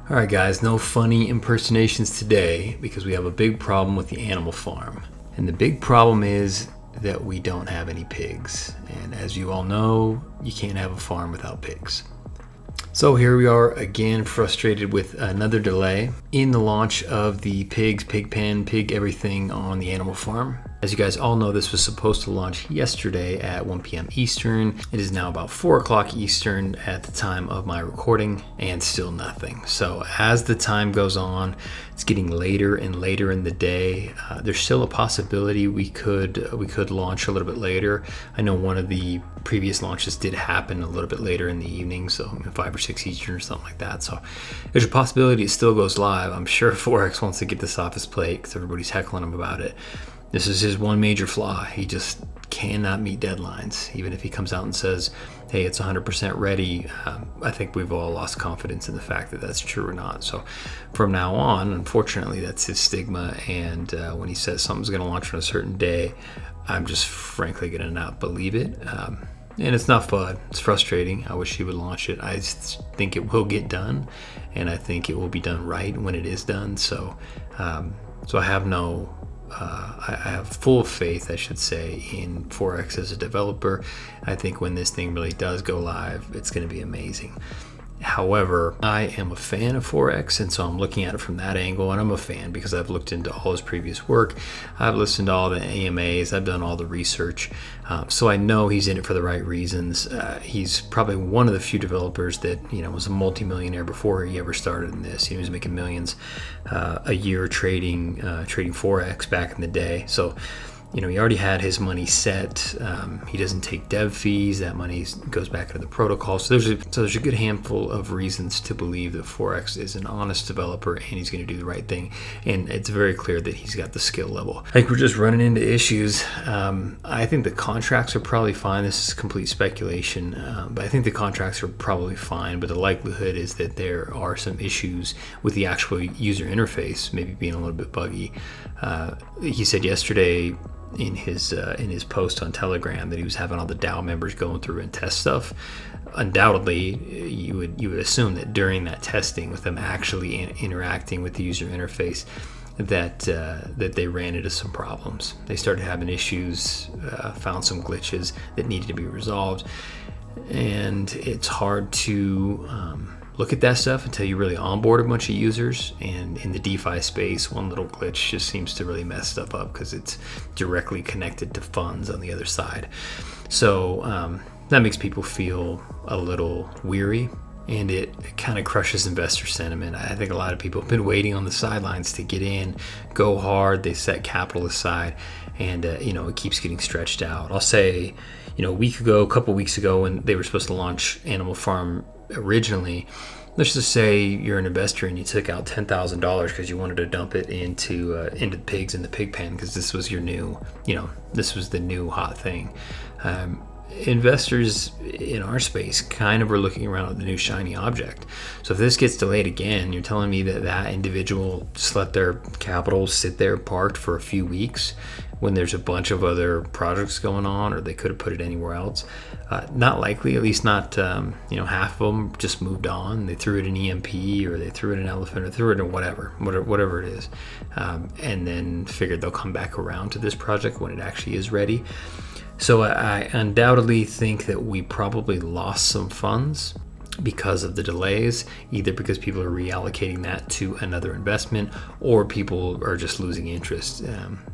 All right, guys, no funny impersonations today because we have a big problem with the animal farm. And the big problem is that we don't have any pigs. And as you all know, you can't have a farm without pigs. So here we are again, frustrated with another delay in the launch of the pigs, pig pen, pig everything on the animal farm. As you guys all know, this was supposed to launch yesterday at 1 p.m. Eastern. It is now about 4 o'clock Eastern at the time of my recording, and still nothing. So as the time goes on, it's getting later and later in the day. There's still a possibility we could launch a little bit later. I know one of the previous launches did happen a little bit later in the evening, so 5 or 6 Eastern or something like that. So there's a possibility it still goes live. I'm sure Forex wants to get this off his plate because everybody's heckling him about it. This is his one major flaw. He just cannot meet deadlines. Even if he comes out and says, hey, it's 100% ready, I think we've all lost confidence in the fact that that's true or not. So from now on, unfortunately, that's his stigma. And when he says something's going to launch on a certain day, I'm just frankly going to not believe it. And it's not fun. It's frustrating. I wish he would launch it. I think it will get done, and I think it will be done right when it is done. So I have full faith, I should say, in Forex as a developer. I think when this thing really does go live, it's going to be amazing. However, I am a fan of Forex, and so I'm looking at it from that angle, and I'm a fan because I've looked into all his previous work. I've listened to all the AMAs. I've done all the research. So I know he's in it for the right reasons. He's probably one of the few developers that, was a multimillionaire before he ever started in this. He was making millions a year trading Forex back in the day. So he already had his money set. He doesn't take dev fees. That money goes back into the protocol. So there's a good handful of reasons to believe that Forex is an honest developer and he's going to do the right thing. And it's very clear that he's got the skill level. I think we're just running into issues. I think the contracts are probably fine. This is complete speculation, but I think the contracts are probably fine. But the likelihood is that there are some issues with the actual user interface, maybe being a little bit buggy. He said yesterday in his post on Telegram that he was having all the DAO members going through and test stuff. Undoubtedly, you would assume that during that testing, with them actually interacting with the user interface, that they ran into some problems. They started having issues, found some glitches that needed to be resolved, and it's hard to look at that stuff until you really onboard a bunch of users. And in the DeFi space, one little glitch just seems to really mess stuff up because it's directly connected to funds on the other side. So that makes people feel a little weary, and it kind of crushes investor sentiment. I think a lot of people have been waiting on the sidelines to get in, go hard. They set capital aside, and it keeps getting stretched out. I'll say, a couple weeks ago, when they were supposed to launch Animal Farm originally, let's just say you're an investor and you took out $10,000 because you wanted to dump it into the pigs in the pig pen because this was your new, this was the new hot thing. Investors in our space kind of are looking around at the new shiny object. So if this gets delayed again, you're telling me that individual just let their capital sit there parked for a few weeks when there's a bunch of other projects going on, or they could have put it anywhere else? Not likely, at least not, half of them just moved on. They threw it in EMP, or they threw it in Elephant, or threw it in whatever it is, and then figured they'll come back around to this project when it actually is ready. So I undoubtedly think that we probably lost some funds because of the delays, either because people are reallocating that to another investment, or people are just losing interest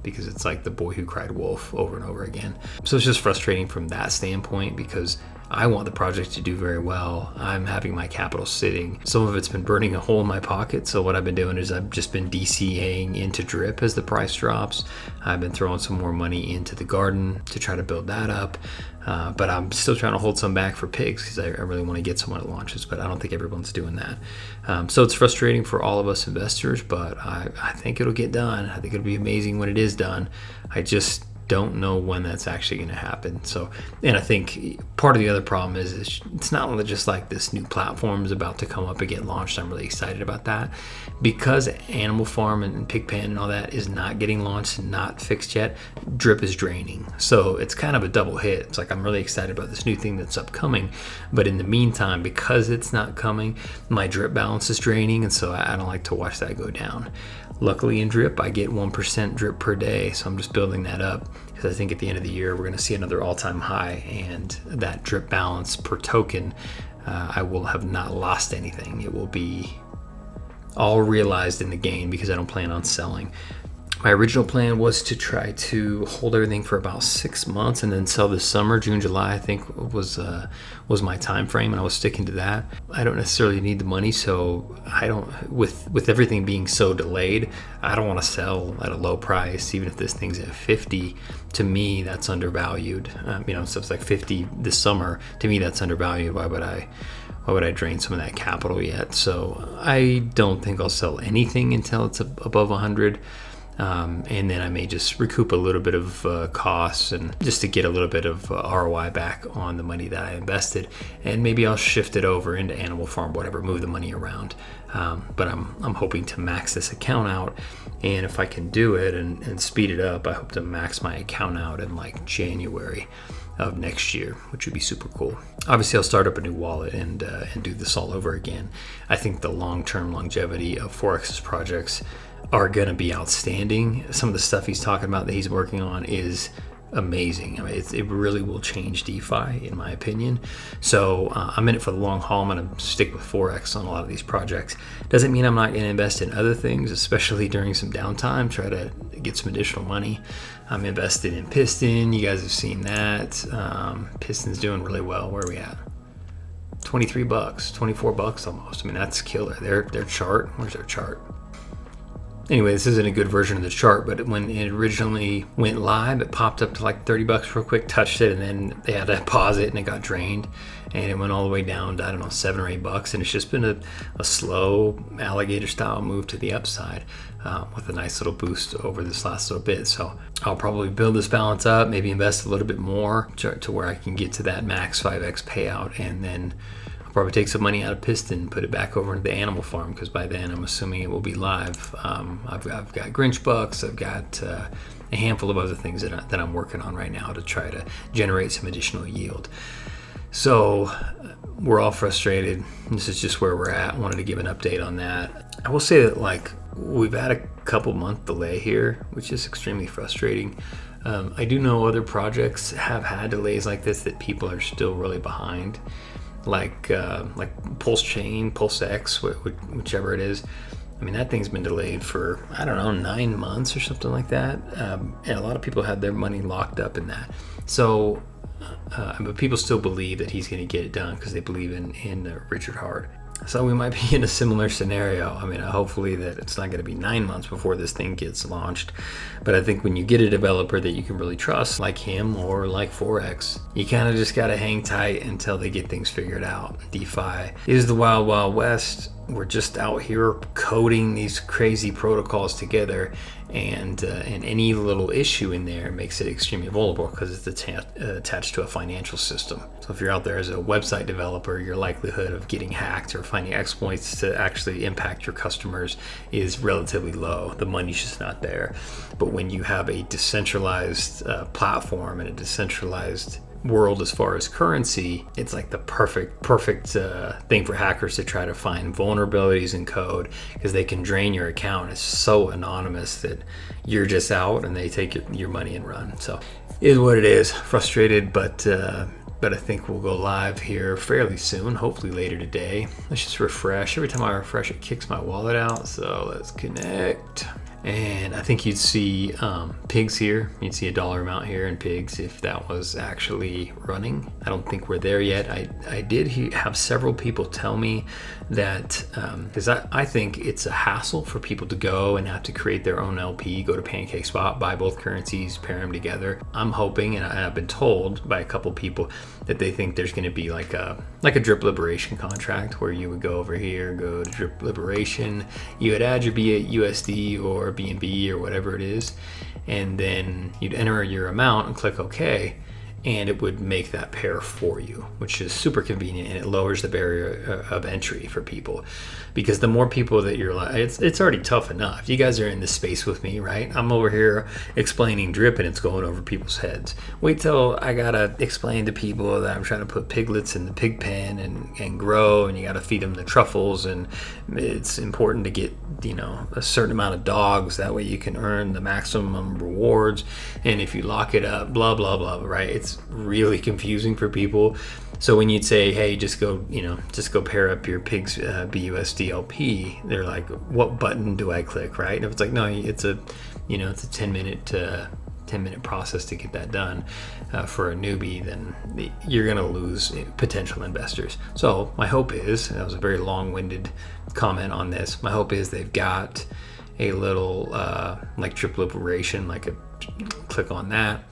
because it's like the boy who cried wolf over and over again. So it's just frustrating from that standpoint because I want the project to do very well. I'm having my capital sitting. Some of it's been burning a hole in my pocket. So what I've been doing is I've just been DCAing into drip as the price drops. I've been throwing some more money into the garden to try to build that up. But I'm still trying to hold some back for pigs because I really want to get some when it launches, but I don't think everyone's doing that. So it's frustrating for all of us investors, but I think it'll get done. I think it'll be amazing when it is done. I just don't know when that's actually going to happen. So, and I think part of the other problem is it's not only just like this new platform is about to come up and get launched. I'm really excited about that because Animal Farm and Pigpen and all that is not getting launched and not fixed yet. Drip is draining. So it's kind of a double hit. It's like I'm really excited about this new thing that's upcoming. But in the meantime, because it's not coming, my drip balance is draining. And so I don't like to watch that go down. Luckily in drip, I get 1% drip per day. So I'm just building that up because I think at the end of the year, we're going to see another all-time high. And that drip balance per token, I will have not lost anything. It will be all realized in the gain because I don't plan on selling. My original plan was to try to hold everything for about 6 months and then sell this summer. June, July, I think was my time frame, and I was sticking to that. I don't necessarily need the money, so I don't. With everything being so delayed, I don't want to sell at a low price, even if this thing's at 50. To me, that's undervalued. So it's like 50 this summer. To me, that's undervalued. Why would I drain some of that capital yet? So I don't think I'll sell anything until it's above 100. And then I may just recoup a little bit of costs and just to get a little bit of ROI back on the money that I invested, and maybe I'll shift it over into Animal Farm, whatever, move the money around. But I'm hoping to max this account out, and if I can do it and speed it up, I hope to max my account out in like January of next year, which would be super cool. Obviously, I'll start up a new wallet and do this all over again. I think the long-term longevity of Forex's projects are going to be outstanding. Some of the stuff he's talking about that he's working on is amazing. I mean, it really will change DeFi, in my opinion. So I'm in it for the long haul. I'm going to stick with Forex on a lot of these projects. Doesn't mean I'm not going to invest in other things, especially during some downtime, try to get some additional money. I'm invested in Piston. You guys have seen that. Piston's doing really well. Where are we at? $23, $24 almost. I mean, that's killer. Their chart, where's their chart? Anyway, this isn't a good version of the chart, but when it originally went live, it popped up to like $30 real quick, touched it, and then they had to pause it and it got drained. And it went all the way down to, I don't know, $7 or $8. And it's just been a slow alligator style move to the upside with a nice little boost over this last little bit. So I'll probably build this balance up, maybe invest a little bit more to where I can get to that max 5x payout, and then probably take some money out of Piston and put it back over into the Animal Farm, because by then I'm assuming it will be live. I've got Grinch bucks, I've got a handful of other things that I'm working on right now to try to generate some additional yield. So we're all frustrated. This is just where we're at. I wanted to give an update on that. I will say that like we've had a couple month delay here, which is extremely frustrating. I do know other projects have had delays like this that people are still really behind. Like Pulse Chain, Pulse X, whichever it is. I mean, that thing's been delayed for, I don't know, 9 months or something like that. And a lot of people had their money locked up in that. So, but people still believe that he's going to get it done because they believe in Richard Hart. So we might be in a similar scenario. I mean, hopefully that it's not going to be 9 months before this thing gets launched. But I think when you get a developer that you can really trust, like him or like Forex, you kind of just got to hang tight until they get things figured out. DeFi is the wild, wild west. We're just out here coding these crazy protocols together, and any little issue in there makes it extremely vulnerable because it's attached to a financial system. So if you're out there as a website developer, your likelihood of getting hacked or finding exploits to actually impact your customers is relatively low. The money's just not there. But when you have a decentralized platform and a decentralized world as far as currency, it's like the perfect thing for hackers to try to find vulnerabilities in code, because they can drain your account. It's so anonymous that you're just out and they take your money and run. So it is what it is. Frustrated, but I think we'll go live here fairly soon, hopefully later today. Let's just refresh. Every time I refresh, it kicks my wallet out. So let's connect. And I think you'd see pigs here. You'd see a dollar amount here in pigs if that was actually running. I don't think we're there yet. I did have several people tell me that, because I think it's a hassle for people to go and have to create their own LP, go to PancakeSwap, buy both currencies, pair them together. I'm hoping, and I've been told by a couple people, that they think there's going to be like a drip liberation contract where you would go over here, go to drip liberation, you would add your USD or B&B or whatever it is, and then you'd enter your amount and click OK, and it would make that pair for you, which is super convenient, and it lowers the barrier of entry for people. Because the more people that you're like, it's already tough enough. You guys are in this space with me, right? I'm over here explaining drip and it's going over people's heads. Wait till I gotta explain to people that I'm trying to put piglets in the pig pen and grow, and you gotta feed them the truffles, and it's important to get, a certain amount of dogs, that way you can earn the maximum rewards, and if you lock it up, blah blah blah, right? It's really confusing for people. So when you'd say, hey, just go pair up your pigs BUSD LP, they're like, what button do I click, right? And if it's like, no, it's a 10-minute process to get that done for a newbie, then you're going to lose potential investors. So my hope is, that was a very long-winded comment on this, my hope is they've got a little like drip liberation, like a click on that,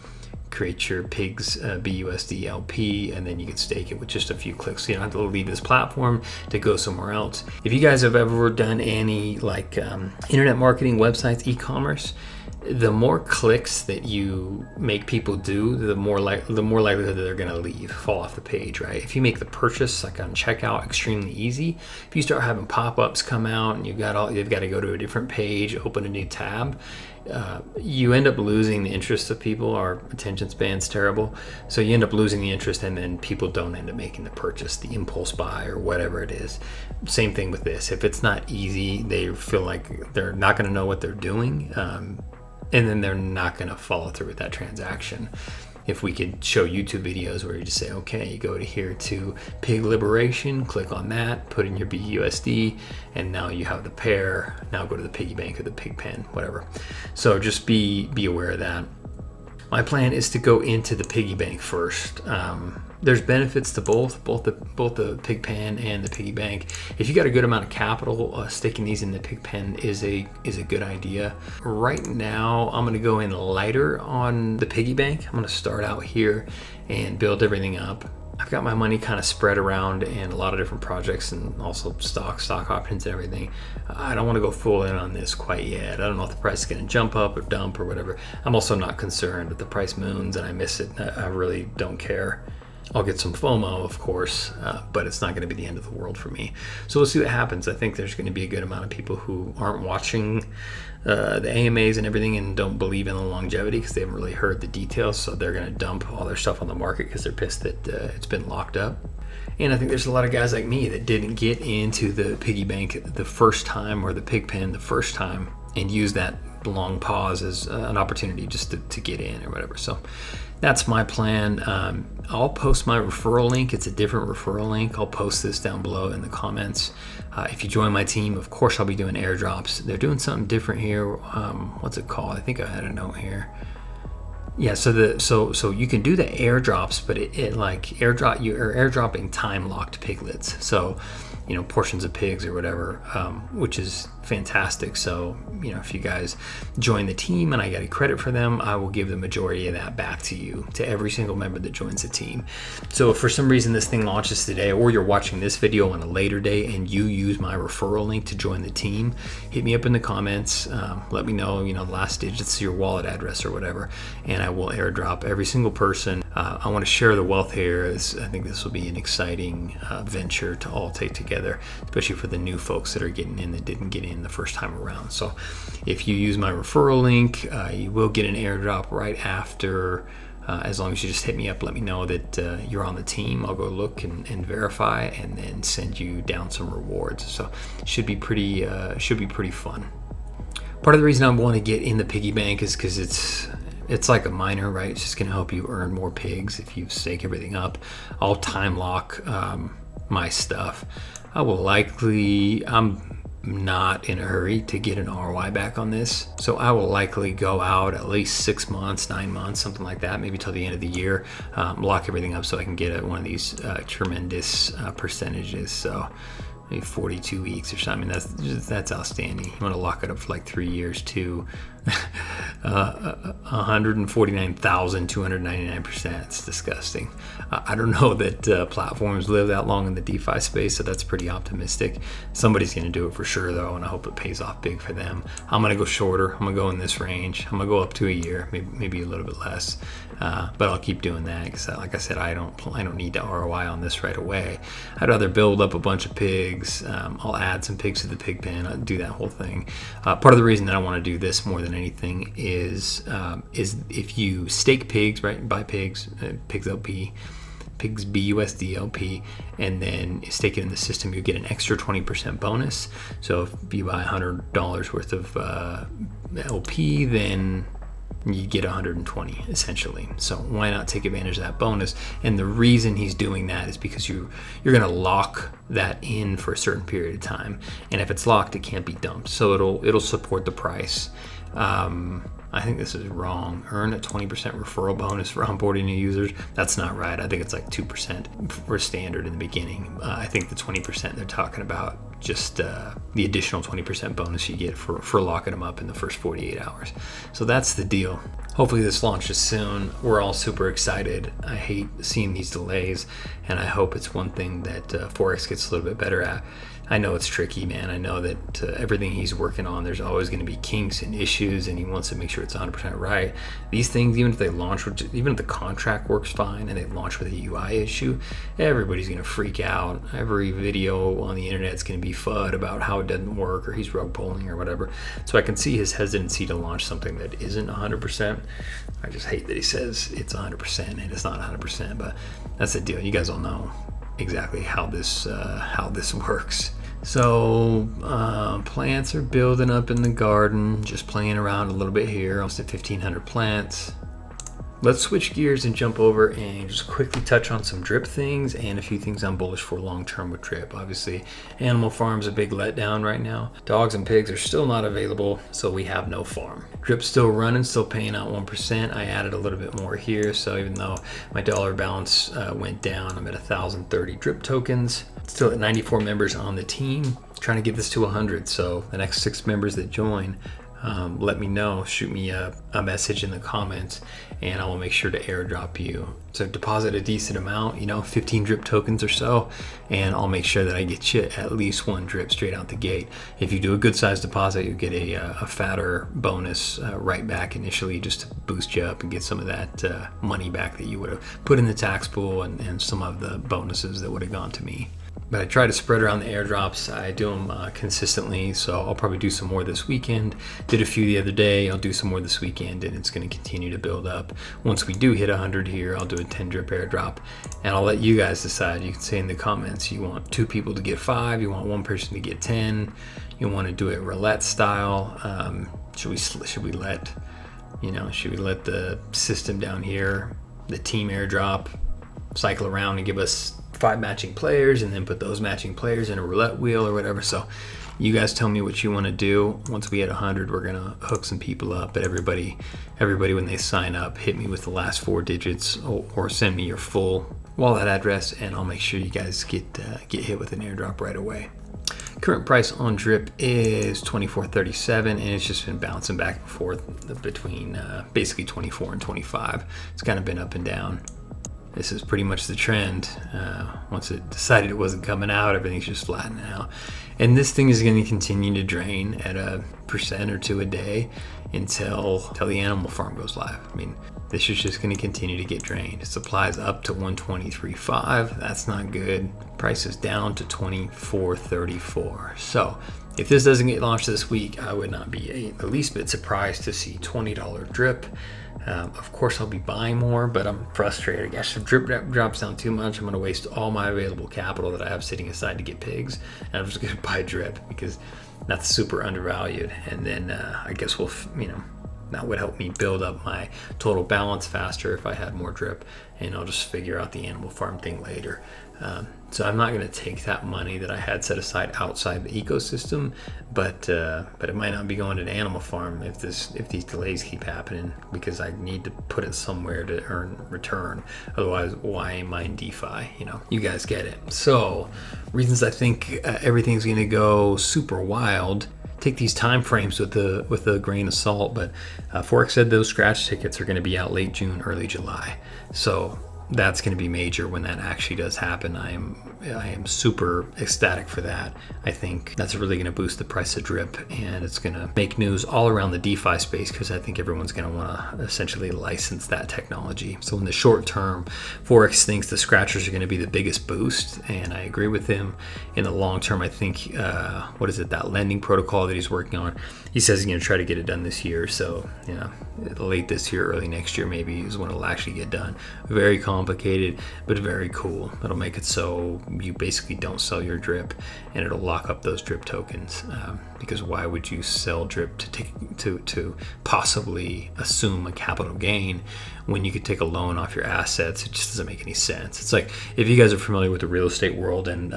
create your pigs BUSD LP, and then you can stake it with just a few clicks. So you don't have to leave this platform to go somewhere else. If you guys have ever done any like internet marketing, websites, e-commerce, the more clicks that you make people do, the more likelihood that they're going to fall off the page, right? If you make the purchase like on checkout extremely easy, if you start having pop-ups come out and they've got to go to a different page, open a new tab, you end up losing the interest of people. Our attention span's terrible, so you end up losing the interest, and then people don't end up making the purchase, the impulse buy or whatever it is. Same thing with this. If it's not easy, they feel like they're not going to know what they're doing, and then they're not going to follow through with that transaction. If we could show YouTube videos where you just say, okay, you go to here to pig liberation, click on that, put in your BUSD, and now you have the pair. Now go to the piggy bank or the pig pen, whatever. So just be aware of that. My plan is to go into the piggy bank first. There's benefits to both the pig pen and the piggy bank. If you got a good amount of capital, sticking these in the pig pen is a good idea. Right now, I'm gonna go in lighter on the piggy bank. I'm gonna start out here and build everything up. I've got my money kind of spread around in a lot of different projects, and also stock options and everything. I don't want to go full in on this quite yet. I don't know if the price is going to jump up or dump or whatever. I'm also not concerned if the price moons and I miss it. I really don't care. I'll get some FOMO, of course, but it's not going to be the end of the world for me. So we'll see what happens. I think there's going to be a good amount of people who aren't watching the AMAs and everything and don't believe in the longevity because they haven't really heard the details. So they're going to dump all their stuff on the market because they're pissed that it's been locked up. And I think there's a lot of guys like me that didn't get into the piggy bank the first time, or the pig pen the first time, and use that long pause as an opportunity just to get in or whatever. So that's my plan. I'll post my referral link. It's a different referral link. I'll post this down below in the comments. If you join my team, of course, I'll be doing airdrops. They're doing something different here. What's it called? I think I had a note here. Yeah, so you can do the airdrops, but it like you are airdropping time locked piglets. So, portions of pigs or whatever, which is fantastic. So, if you guys join the team and I get a credit for them, I will give the majority of that back to you, to every single member that joins the team. So if for some reason this thing launches today, or you're watching this video on a later day and you use my referral link to join the team, hit me up in the comments. Let me know, the last digits of your wallet address or whatever, and I will airdrop every single person. I want to share the wealth here, as I think this will be an exciting venture to all take together, especially for the new folks that are getting in that didn't get in the first time around. So if you use my referral link, you will get an airdrop right after, as long as you just hit me up, let me know that you're on the team. I'll go look and verify, and then send you down some rewards. So it should be pretty fun. Part of the reason I want to get in the piggy bank is because it's like a miner, right? It's just going to help you earn more pigs if you stake everything up. I'll time lock my stuff. I'm not in a hurry to get an ROI back on this, so I will likely go out at least 6 months, 9 months, something like that, maybe till the end of the year, lock everything up so I can get one of these tremendous percentages. So maybe 42 weeks or something. That's outstanding. You want to lock it up for like 3 years too. 149,299%. It's disgusting. I don't know that platforms live that long in the DeFi space, so that's pretty optimistic. Somebody's going to do it for sure, though, and I hope it pays off big for them. I'm going to go shorter. I'm going to go in this range. I'm going to go up to a year, maybe a little bit less. But I'll keep doing that because, like I said, I don't need the ROI on this right away. I'd rather build up a bunch of pigs. I'll add some pigs to the pig pen. I'll do that whole thing. Part of the reason that I want to do this more than anything is if you stake pigs, right? Buy pigs, pigs LP, pigs BUSD LP, and then stake it in the system, you get an extra 20% bonus. So if you buy $100 worth of LP, then you get 120 essentially. So why not take advantage of that bonus? And the reason he's doing that is because you're going to lock that in for a certain period of time, and if it's locked, it can't be dumped. So it'll support the price. I think this is wrong. Earn a 20% referral bonus for onboarding new users. That's not right. I think it's like 2% for standard in the beginning. I think the 20% they're talking about just the additional 20% bonus you get for locking them up in the first 48 hours. So that's the deal. Hopefully this launches soon. We're all super excited. I hate seeing these delays, and I hope it's one thing that Forex gets a little bit better at. I know it's tricky, man. I know that everything he's working on, there's always going to be kinks and issues, and he wants to make sure it's 100% right. These things, even if they launch, even if the contract works fine and they launch with a UI issue, everybody's going to freak out. Every video on the internet is going to be FUD about how it doesn't work, or he's rug pulling or whatever. So I can see his hesitancy to launch something that isn't 100%. I just hate that he says it's 100% and it's not 100%, but that's the deal. You guys all know exactly how this works. So plants are building up in the garden, just playing around a little bit here. Almost at 1,500 plants. Let's switch gears and jump over and just quickly touch on some drip things and a few things I'm bullish for long term with drip. Obviously, Animal Farm's a big letdown right now. Dogs and pigs are still not available, so we have no farm. Drip's still running, still paying out 1%. I added a little bit more here, so even though my dollar balance went down, I'm at 1,030 drip tokens. Still at 94 members on the team. Trying to get this to 100, so the next 6 members that join, let me know. Shoot me a message in the comments, and I will make sure to airdrop you. So deposit a decent amount, 15 drip tokens or so, and I'll make sure that I get you at least 1 drip straight out the gate. If you do a good size deposit, you get a fatter bonus right back initially, just to boost you up and get some of that money back that you would have put in the tax pool and some of the bonuses that would have gone to me. But I try to spread around the airdrops. I do them consistently, so I'll probably do some more this weekend. Did a few the other day. I'll do some more this weekend, and it's going to continue to build up. Once we do hit 100 here, I'll do a 10 drip airdrop, and I'll let you guys decide. You can say in the comments you want 2 people to get 5, you want 1 person to get 10, you want to do it roulette style. Should we let the system down here, the team airdrop, cycle around and give us 5 matching players, and then put those matching players in a roulette wheel or whatever? So you guys tell me what you want to do. Once we hit 100, we're gonna hook some people up. But everybody when they sign up, hit me with the last 4 digits or send me your full wallet address, and I'll make sure you guys get hit with an airdrop right away. Current price on drip is 24.37, and it's just been bouncing back and forth between basically 24 and 25. It's kind of been up and down. This is pretty much the trend. Once it decided it wasn't coming out, everything's just flattening out. And this thing is going to continue to drain at 1% or 2% a day until the animal farm goes live. I mean, this is just going to continue to get drained. Supply's up to 123.5. That's not good. Price is down to 24.34. So if this doesn't get launched this week, I would not be the least bit surprised to see $20 drip. Of course, I'll be buying more, but I'm frustrated. I guess if drip drops down too much, I'm going to waste all my available capital that I have sitting aside to get pigs, and I'm just going to buy drip because that's super undervalued. And then I guess that would help me build up my total balance faster if I had more drip, and I'll just figure out the animal farm thing later. So I'm not going to take that money that I had set aside outside the ecosystem, but it might not be going to the animal farm if these delays keep happening, because I need to put it somewhere to earn return. Otherwise, why mine DeFi? You guys get it. So reasons I think everything's going to go super wild take these time frames with a grain of salt, but Forex said those scratch tickets are going to be out late June, early July. So that's going to be major when that actually does happen. I am super ecstatic for that. I think that's really going to boost the price of drip, and it's going to make news all around the DeFi space, because I think everyone's going to want to essentially license that technology. So in the short term, Forex thinks the scratchers are going to be the biggest boost, and I agree with him. In the long term, I think that lending protocol that he's working on, he says he's going to try to get it done this year. So late this year, early next year maybe is when it'll actually get done. Very complicated, but very cool. It'll make it so you basically don't sell your drip, and it'll lock up those drip tokens, because why would you sell drip to possibly assume a capital gain when you could take a loan off your assets? It just doesn't make any sense. It's like, if you guys are familiar with the real estate world and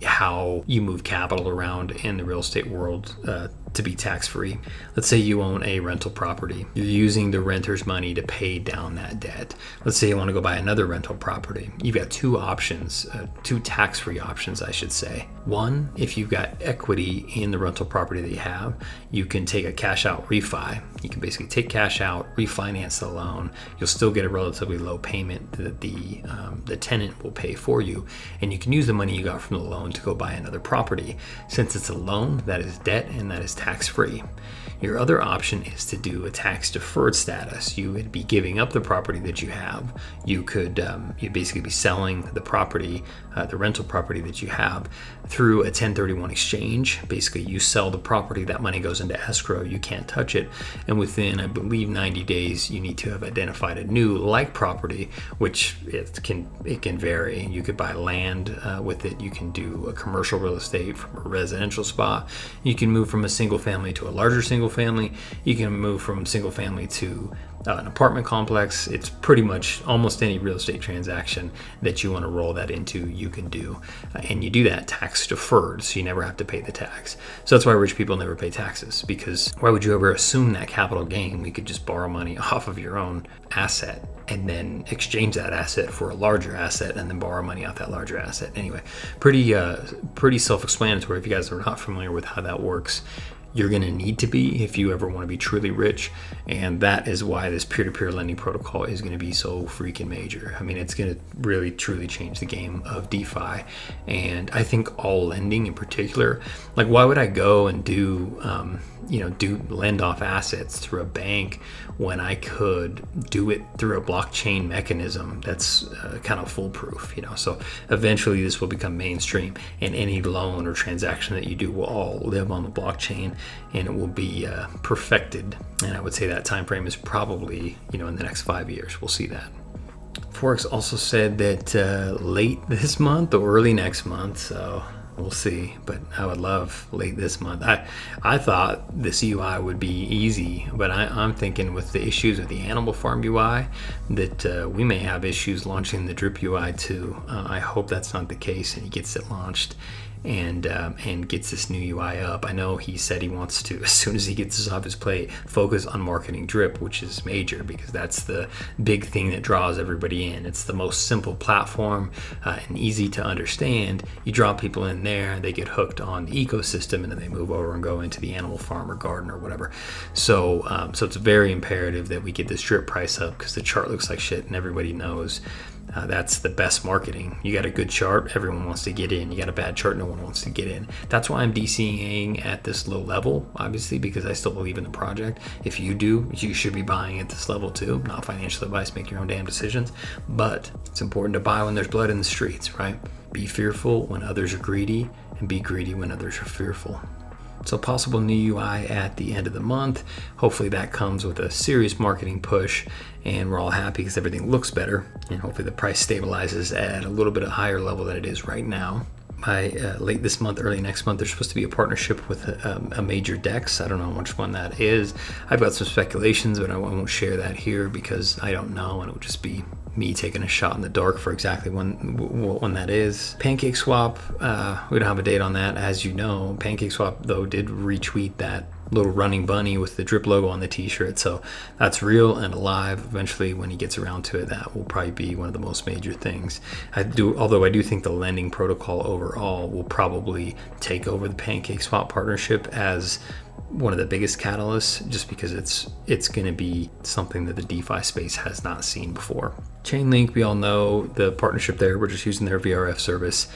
how you move capital around in the real estate world to be tax-free. Let's say you own a rental property. You're using the renter's money to pay down that debt. Let's say you want to go buy another rental property. You've got two options, two tax-free options, I should say. One, if you've got equity in the rental property that you have, you can take a cash out refi. You can basically take cash out, refinance the loan. You'll still get a relatively low payment that the tenant will pay for you, and you can use the money you got from the loan to go buy another property. Since it's a loan, that is debt and that is tax-free. Your other option is to do a tax-deferred status. You would be giving up the property that you have. You could you'd basically be selling the property, the rental property that you have, through a 1031 exchange. Basically, you sell the property, that money goes into escrow, you can't touch it, and within, I believe, 90 days, you need to have identified a new like property, which it can vary. You could buy land with it. You can do a commercial real estate from a residential spot. You can move from a single family to a larger single family. You can move from single family to an apartment complex. It's pretty much almost any real estate transaction that you want to roll that into, you can do. And you do that tax deferred, so you never have to pay the tax. So that's why rich people never pay taxes, because why would you ever assume that capital gain? We could just borrow money off of your own asset and then exchange that asset for a larger asset and then borrow money off that larger asset. Anyway, pretty self-explanatory. If you guys are not familiar with how that works, you're going to need to be if you ever want to be truly rich. And that is why this peer-to-peer lending protocol is going to be so freaking major. I mean, it's going to really truly change the game of DeFi. And I think all lending in particular, like, why would I go and do lend off assets through a bank when I could do it through a blockchain mechanism that's kind of foolproof, So eventually this will become mainstream, and any loan or transaction that you do will all live on the blockchain, and it will be perfected. And I would say that time frame is probably, in the next 5 years. We'll see that. Forex also said that late this month or early next month, so we'll see, but I would love late this month. I thought this UI would be easy, but I'm thinking with the issues with the animal farm UI that we may have issues launching the drip UI too. I hope that's not the case and he gets it launched and gets this new UI up. I know he said he wants to, as soon as he gets this off his plate, focus on marketing drip, which is major because that's the big thing that draws everybody in. It's the most simple platform and easy to understand. You draw people in there, they get hooked on the ecosystem, and then they move over and go into the animal farm or garden or whatever. So it's very imperative that we get this drip price up because the chart looks like shit and everybody knows. That's the best marketing. You got a good chart, everyone wants to get in. You got a bad chart, no one wants to get in. That's why I'm DCing at this low level, obviously, because I still believe in the project. If you do, you should be buying at this level too. Not financial advice, make your own damn decisions. But it's important to buy when there's blood in the streets, right? Be fearful when others are greedy, and be greedy when others are fearful. So possible new UI at the end of the month. Hopefully that comes with a serious marketing push and we're all happy because everything looks better, and hopefully the price stabilizes at a little bit of higher level than it is right now. By late this month, early next month, there's supposed to be a partnership with a major DEX. I don't know which one that is. I've got some speculations, but I won't share that here because I don't know, and it would just be me taking a shot in the dark for exactly when that is. PancakeSwap, we don't have a date on that. As you know, PancakeSwap, though, did retweet that little running bunny with the drip logo on the t-shirt. So that's real and alive. Eventually, when he gets around to it, that will probably be one of the most major things. Although I do think the lending protocol overall will probably take over the PancakeSwap partnership as one of the biggest catalysts, just because it's going to be something that the DeFi space has not seen before. Chainlink, we all know the partnership there. We're just using their VRF service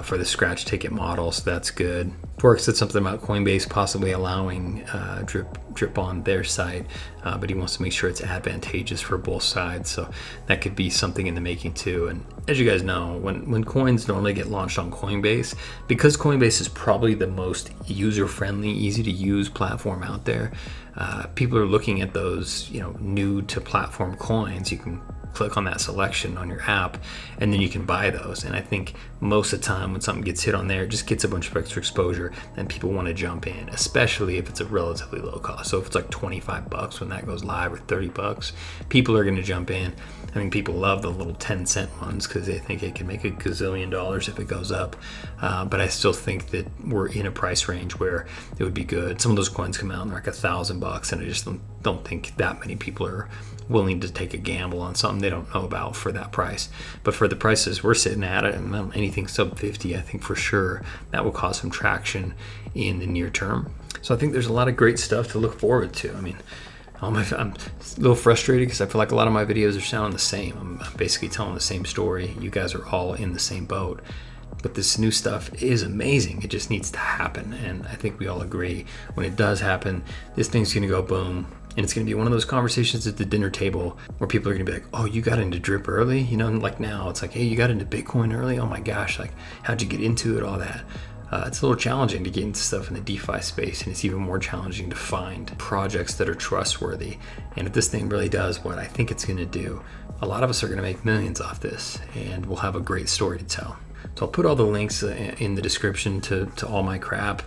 for the scratch ticket model, so that's good. Fork said something about Coinbase possibly allowing drip on their site, but he wants to make sure it's advantageous for both sides, so that could be something in the making too. And as you guys know, when coins normally get launched on Coinbase, because Coinbase is probably the most user-friendly, easy to use platform out there, people are looking at those, new to platform coins. You can click on that selection on your app and then you can buy those. And I think most of the time when something gets hit on there, it just gets a bunch of extra exposure and people want to jump in, especially if it's a relatively low cost. So if it's like $25 when that goes live, or $30, people are going to jump in. I mean, people love the little 10-cent ones because they think it can make $1 gazillion if it goes up. But I still think that we're in a price range where it would be good. Some of those coins come out and they're like $1,000, and I just don't think that many people are willing to take a gamble on something they don't know about for that price. But for the prices we're sitting at, anything sub 50, I think for sure that will cause some traction in the near term. So I think there's a lot of great stuff to look forward to. I mean, I'm a little frustrated because I feel like a lot of my videos are sounding the same. I'm basically telling the same story. You guys are all in the same boat. But this new stuff is amazing. It just needs to happen. And I think we all agree when it does happen, this thing's going to go boom. And it's going to be one of those conversations at the dinner table where people are going to be like, oh, you got into drip early? Like now it's like, hey, you got into Bitcoin early? Oh my gosh, like how'd you get into it? All that. It's a little challenging to get into stuff in the DeFi space, and it's even more challenging to find projects that are trustworthy. And if this thing really does what I think it's going to do, a lot of us are going to make millions off this, and we'll have a great story to tell. So I'll put all the links in the description to all my crap.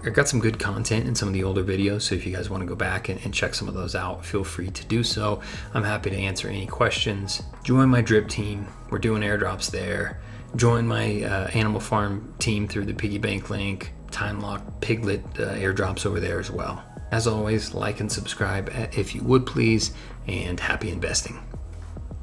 I got some good content in some of the older videos, so if you guys want to go back and check some of those out, feel free to do so. I'm happy to answer any questions. Join my drip team. We're doing airdrops there. Join my Animal Farm team through the Piggy Bank link. Time lock piglet airdrops over there as well. As always, like and subscribe if you would please, and happy investing.